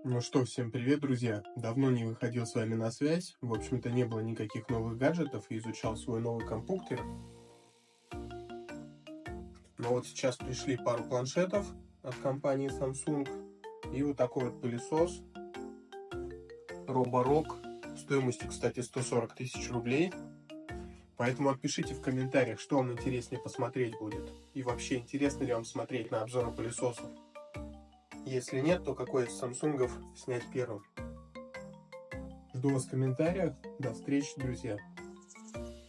Ну что, всем привет, друзья! Давно не выходил с вами на связь, в общем-то не было никаких новых гаджетов и изучал свой новый компьютер. Но вот сейчас пришли пару планшетов от компании Samsung и вот такой вот пылесос Roborock стоимостью, кстати, 140 тысяч рублей. Поэтому отпишите в комментариях, что вам интереснее посмотреть будет. И вообще, интересно ли вам смотреть на обзоры пылесосов. Если нет, то какой из самсунгов снять первым. Жду вас в комментариях. До встречи, друзья!